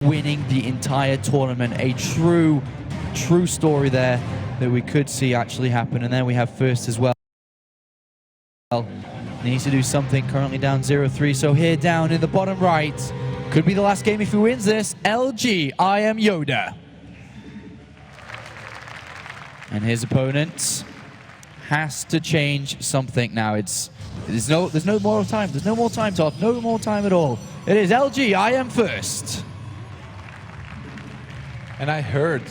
winning the entire tournament. A true story there that we could see actually happen. And then we have first as well. Needs to do something, currently down 0-3. So here down in the bottom right, could be the last game if he wins this. LG, IEM YODA. And his opponent has to change something now. There's no more time. There's no more time, Todd. No more time at all. It is LG, IEM first. And I heard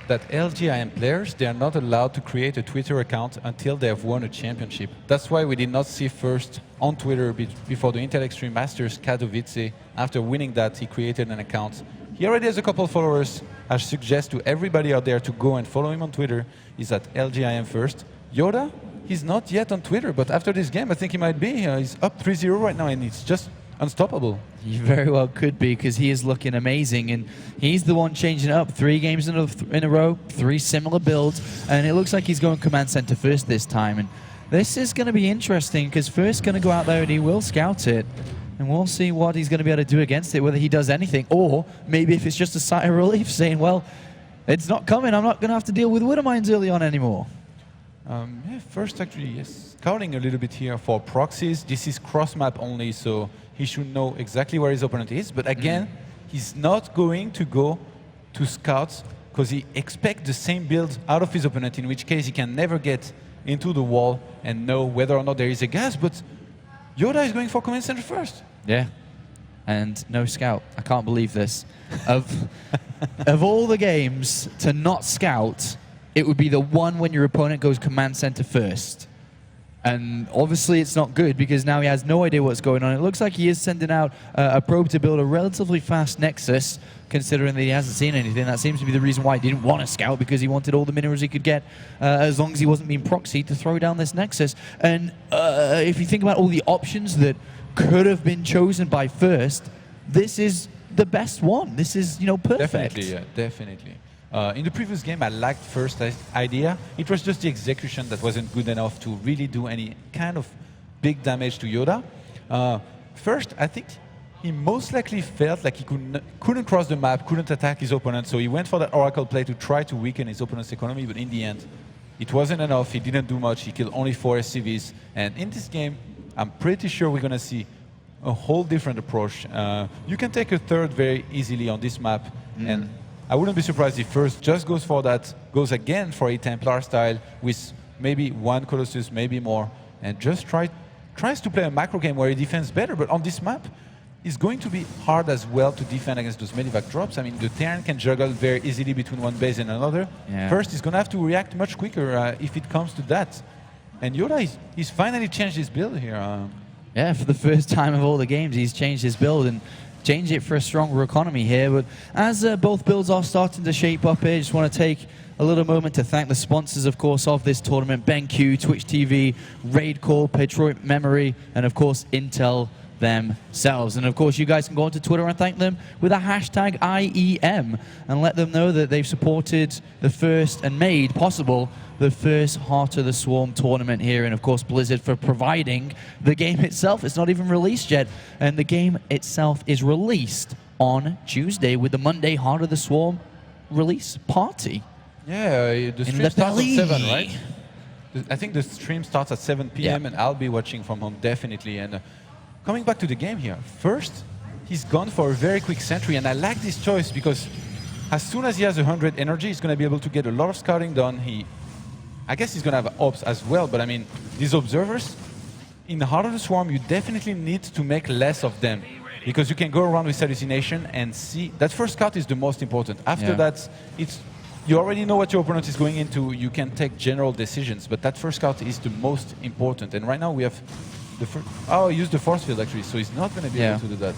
that LG IEM players, they are not allowed to create a Twitter account until they have won a championship. That's why we did not see first on Twitter before the Intel Extreme Masters Katowice. After winning that, he created an account. He already has a couple of followers. I suggest to everybody out there to go and follow him on Twitter. He's at LG IEM first. YODA, he's not yet on Twitter, but after this game, I think he might be. He's up 3-0 right now, and it's just unstoppable. He very well could be, because he is looking amazing, and he's the one changing it up. 3 games in a row, 3 similar builds, and it looks like he's going command center first this time. And this is going to be interesting, because first going to go out there and he will scout it, and we'll see what he's going to be able to do against it, whether he does anything, or maybe if it's just a sigh of relief, saying, well, it's not coming, I'm not going to have to deal with Widow Mines early on anymore. Yeah, first actually, yes, scouting a little bit here for proxies. This is cross-map only, so he should know exactly where his opponent is. But again, he's not going to go to scouts because he expects the same build out of his opponent, in which case he can never get into the wall and know whether or not there is a gas. But YODA is going for command center first. Yeah, and no scout. I can't believe this. Of all the games to not scout, it would be the one when your opponent goes command center first. And obviously it's not good, because now he has no idea what's going on. It looks like he is sending out a probe to build a relatively fast nexus, considering that he hasn't seen anything. That seems to be the reason why he didn't want to scout, because he wanted all the minerals he could get, as long as he wasn't being proxied, to throw down this nexus. And if you think about all the options that could have been chosen by first, this is the best one. This is, you know, perfect. Definitely, yeah, definitely. In the previous game, I liked first idea. It was just the execution that wasn't good enough to really do any kind of big damage to YODA. First, I think he most likely felt like he couldn't cross the map, couldn't attack his opponent, so he went for that Oracle play to try to weaken his opponent's economy, but in the end, it wasn't enough. He didn't do much. He killed only 4 SCVs. And in this game, I'm pretty sure we're going to see a whole different approach. You can take a third very easily on this map, and I wouldn't be surprised if first just goes for that, goes again for a Templar style with maybe 1 Colossus, maybe more, and just tries to play a macro game where he defends better. But on this map, it's going to be hard as well to defend against those medivac drops. I mean, the Terran can juggle very easily between one base and another. Yeah. First, he's going to have to react much quicker if it comes to that. And YODA, he's finally changed his build here. Yeah, for the first time of all the games, he's changed his build and change it for a stronger economy here. But as both builds are starting to shape up here, I just want to take a little moment to thank the sponsors, of course, of this tournament: BenQ, Twitch TV, Raidcore, Patriot Memory, and of course Intel themselves. And of course, you guys can go onto Twitter and thank them with a hashtag IEM and let them know that they've supported the first and made possible the first Heart of the Swarm tournament here, and of course Blizzard for providing the game itself. It's not even released yet, and the game itself is released on Tuesday with the Monday Heart of the Swarm release party. Yeah, the stream starts at 7, right? I think the stream starts at 7 p.m. and I'll be watching from home, definitely. And coming back to the game here, first, he's gone for a very quick sentry, and I like this choice because as soon as he has 100 energy, he's going to be able to get a lot of scouting done. I guess he's going to have ops as well, but I mean, these observers, in the Heart of the Swarm, you definitely need to make less of them, because you can go around with Hallucination and see. That first scout is the most important. After that, you already know what your opponent is going into. You can take general decisions, but that first scout is the most important. And right now we have the first. Oh, he used the force field actually, so he's not going to be able to do that.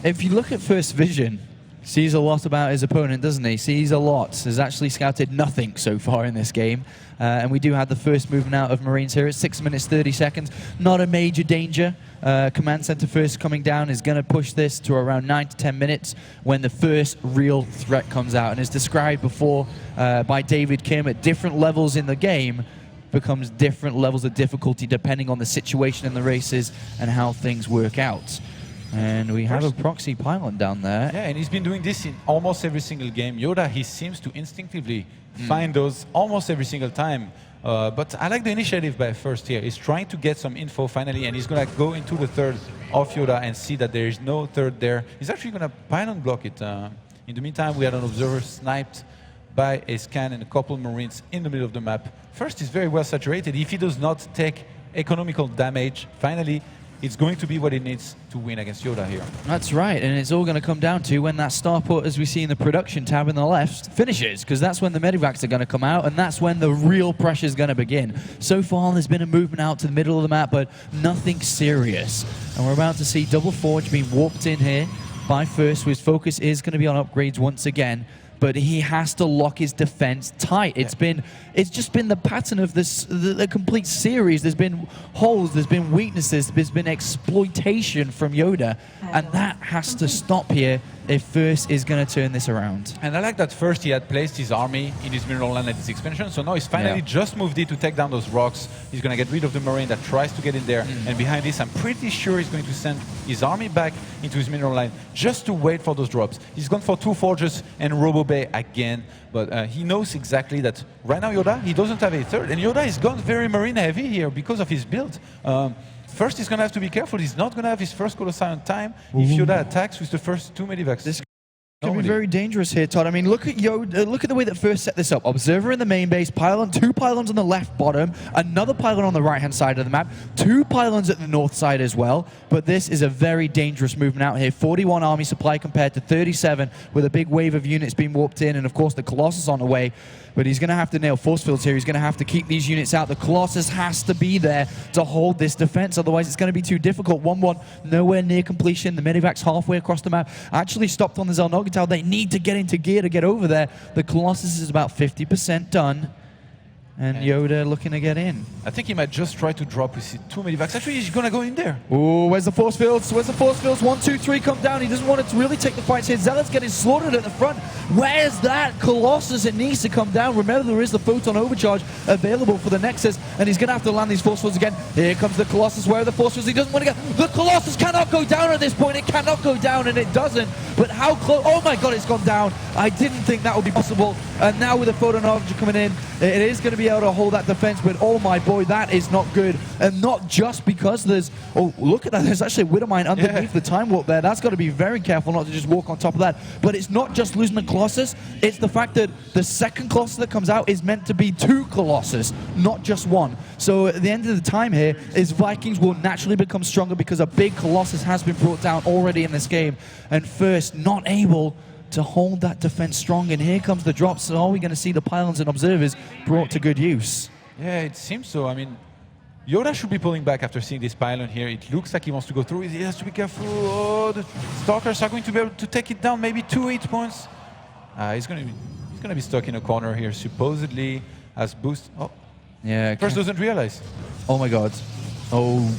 If you look at first vision, sees a lot about his opponent, doesn't he? Sees a lot. Has actually scouted nothing so far in this game. And we do have the first movement out of Marines here at 6 minutes 30 seconds. Not a major danger. Command center first coming down is going to push this to around 9 to 10 minutes when the first real threat comes out. And as described before by David Kim, at different levels in the game, becomes different levels of difficulty depending on the situation in the races and how things work out. And we have a proxy pylon down there. Yeah, and he's been doing this in almost every single game. YODA, he seems to instinctively find those almost every single time. But I like the initiative by First here. He's trying to get some info finally, and he's going to go into the third of YODA and see that there is no third there. He's actually going to pylon block it. In the meantime, we had an observer sniped by a scan and a couple Marines in the middle of the map. First is very well saturated. If he does not take economical damage, finally, it's going to be what it needs to win against YODA here. That's right, and it's all going to come down to when that starport, as we see in the production tab in the left, finishes, because that's when the medivacs are going to come out, and that's when the real pressure is going to begin. So far, there's been a movement out to the middle of the map, but nothing serious. And we're about to see Double Forge being warped in here by First, whose focus is going to be on upgrades once again. But he has to lock his defense tight. It's just been the pattern of this, the complete series. There's been holes, there's been weaknesses, there's been exploitation from YODA, and that has to stop here if First is going to turn this around. And I like that First he had placed his army in his mineral land at his expansion, so now he's finally just moved it to take down those rocks. He's going to get rid of the Marine that tries to get in there, and behind this I'm pretty sure he's going to send his army back into his mineral line just to wait for those drops. He's gone for 2 forges and Robo Bay again, but he knows exactly that right now YODA, he doesn't have a third, and YODA is gone very Marine heavy here because of his build. First, he's going to have to be careful. He's not going to have his first Colossi on time if YODA attacks with the first 2 medivacs. This could be very dangerous here, Todd. I mean, look at YODA, look at the way that First set this up. Observer in the main base, pylon, 2 pylons on the left bottom, another pylon on the right-hand side of the map, 2 pylons at the north side as well. But this is a very dangerous movement out here. 41 army supply compared to 37, with a big wave of units being warped in, and of course the Colossus on the way. But he's going to have to nail force fields here. He's going to have to keep these units out. The Colossus has to be there to hold this defense. Otherwise, it's going to be too difficult. 1-1, nowhere near completion. The medivac's halfway across the map. Actually stopped on the Zelnogatal. They need to get into gear to get over there. The Colossus is about 50% done. And YODA looking to get in. I think he might just try to drop with 2 medivacs. Actually, he's going to go in there. Oh, where's the force fields? Where's the force fields? 1, 2, 3 come down. He doesn't want to really take the fights here. Zealot's getting slaughtered at the front. Where's that Colossus? It needs to come down. Remember, there is the photon overcharge available for the Nexus, and he's going to have to land these force fields again. Here comes the Colossus. Where are the force fields? He doesn't want to go. The Colossus cannot go down at this point. It cannot go down, and it doesn't. But how close? Oh my God, it's gone down. I didn't think that would be possible. And now with the photon overcharge coming in, it is going to be able to hold that defense, but oh my boy, that is not good. And not just because there's, oh, look at that, there's actually a Widow Mine underneath the time warp there. That's got to be very careful not to just walk on top of that. But it's not just losing the Colossus, it's the fact that the second Colossus that comes out is meant to be 2 Colossus, not just 1. So at the end of the time here, is Vikings will naturally become stronger because a big Colossus has been brought down already in this game. And First, not able to hold that defense strong. And here comes the drops. So are we going to see the pylons and observers brought to good use? Yeah, it seems so. I mean, YODA should be pulling back after seeing this pylon here. It looks like he wants to go through. He has to be careful. Oh, the Stalkers are going to be able to take it down, maybe 2 hit points. He's going to be stuck in a corner here, supposedly as boost. Oh, yeah. First doesn't realize. Oh my God. Oh.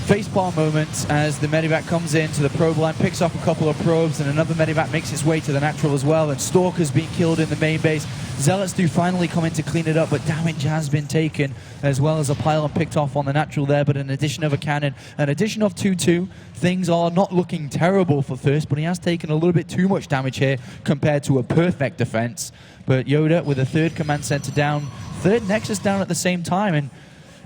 Facepalm moment as the medivac comes in to the probe line, picks off a couple of probes, and another medivac makes its way to the natural as well, and Stalker's being killed in the main base. Zealots do finally come in to clean it up, but damage has been taken, as well as a pylon picked off on the natural there, but an addition of a cannon, an addition of 2-2. Things are not looking terrible for First, but he has taken a little bit too much damage here compared to a perfect defense. But YODA with a 3rd command center down, 3rd Nexus down at the same time, and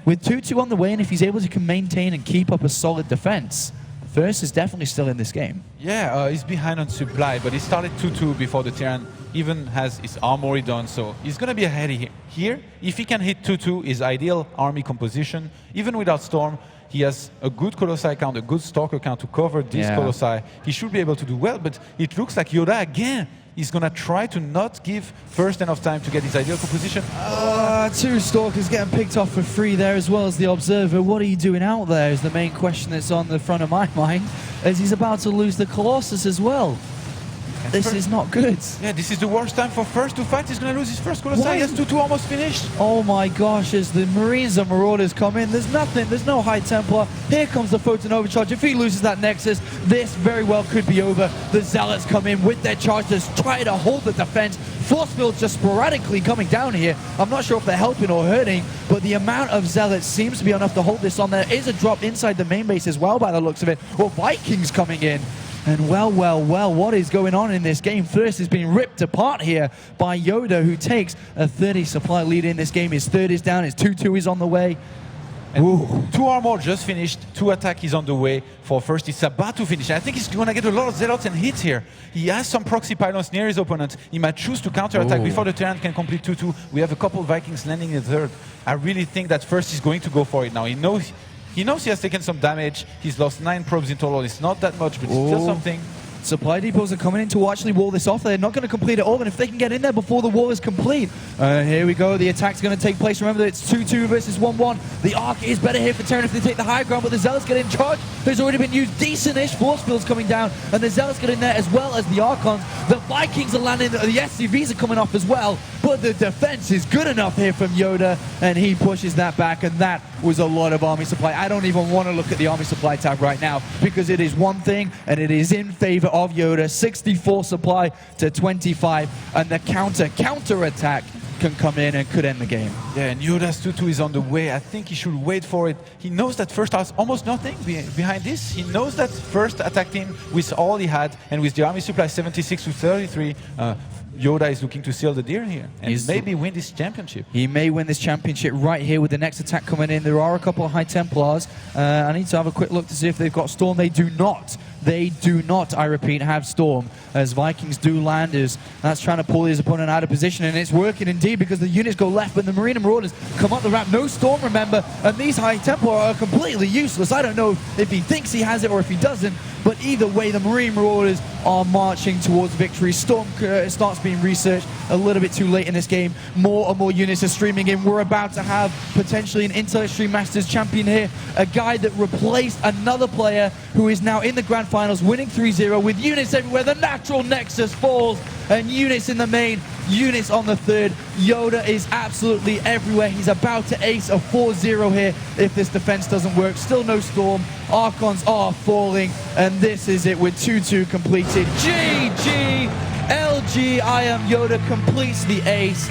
with 2-2 on the way, and if he's able to maintain and keep up a solid defense, First is definitely still in this game. Yeah, he's behind on supply, but he started 2-2 before the Terran even has his armory done, so he's going to be ahead here. If he can hit 2-2, his ideal army composition, even without Storm, he has a good Colossi count, a good Stalker count to cover these Colossi. He should be able to do well, but it looks like YODA again is going to try to not give First enough time to get his ideal composition. 2 Stalkers getting picked off for free there, as well as the Observer. What are you doing out there is the main question that's on the front of my mind, as he's about to lose the Colossus as well. This is not good. Yeah, this is the worst time for First to fight. He's going to lose his first Colossi. Why? Yes, 2-2 almost finished. Oh my gosh, as the Marines and Marauders come in, there's nothing, there's no High Templar. Here comes the Photon Overcharge. If he loses that Nexus, this very well could be over. The Zealots come in with their charges, try to hold the defense. Force fields just sporadically coming down here. I'm not sure if they're helping or hurting, but the amount of Zealots seems to be enough to hold this on. There is a drop inside the main base as well by the looks of it. Well, Vikings coming in. And well, what is going on in this game? First is being ripped apart here by YODA, who takes a 30 supply lead in this game. His third is down, his 2-2 is on the way. And 2 armor just finished, 2 attack is on the way for First. It's about to finish. I think he's going to get a lot of Zealots and hits here. He has some proxy pylons near his opponent. He might choose to counter-attack before the Terran can complete 2-2. We have a couple Vikings landing in the third. I really think that First is going to go for it now. He knows he has taken some damage. He's lost 9 probes in total. It's not that much, but it's still something. Supply depots are coming in to actually wall this off. They're not going to complete it all, and if they can get in there before the wall is complete. Here we go. The attack's going to take place. Remember, it's 2-2 versus 1-1. The Arc is better here for Terran if they take the high ground, but the Zealots get in charge. There's already been used decent-ish force fields coming down, and the Zealots get in there as well as the Archons. The Vikings are landing. The SCVs are coming off as well, but the defense is good enough here from YODA, and he pushes that back, and that was a lot of army supply. I don't even want to look at the army supply tab right now because it is one thing, and it is in favor of YODA. 64 supply to 25, and the counter attack can come in and could end the game. Yeah, and YODA's 2-2 is on the way. I think he should wait for it. He knows that First has almost nothing behind this. He knows that First attacked him with all he had, and with the army supply 76 to 33, YODA is looking to seal the deal here and maybe win this championship. He may win this championship right here with the next attack coming in. There are a couple of High Templars. I need to have a quick look to see if they've got Storm. They do not. They do not, I repeat, have Storm, as Vikings do land. That's trying to pull his opponent out of position, and it's working indeed because the units go left, but the Marine and Marauders come up the ramp. No Storm, remember, and these High Templar are completely useless. I don't know if he thinks he has it or if he doesn't, but either way, the Marine Marauders are marching towards victory. Storm starts being researched a little bit too late in this game. More and more units are streaming in. We're about to have potentially an Intel Extreme Masters champion here, a guy that replaced another player who is now in the Grandfinals, winning 3-0 with units everywhere. The natural Nexus falls, and units in the main, units on the third. YODA is absolutely everywhere. He's about to ace a 4-0 here if this defense doesn't work. Still no Storm. Archons are falling, and this is it with 2-2 completed. GG! LG, IEM YODA completes the ace.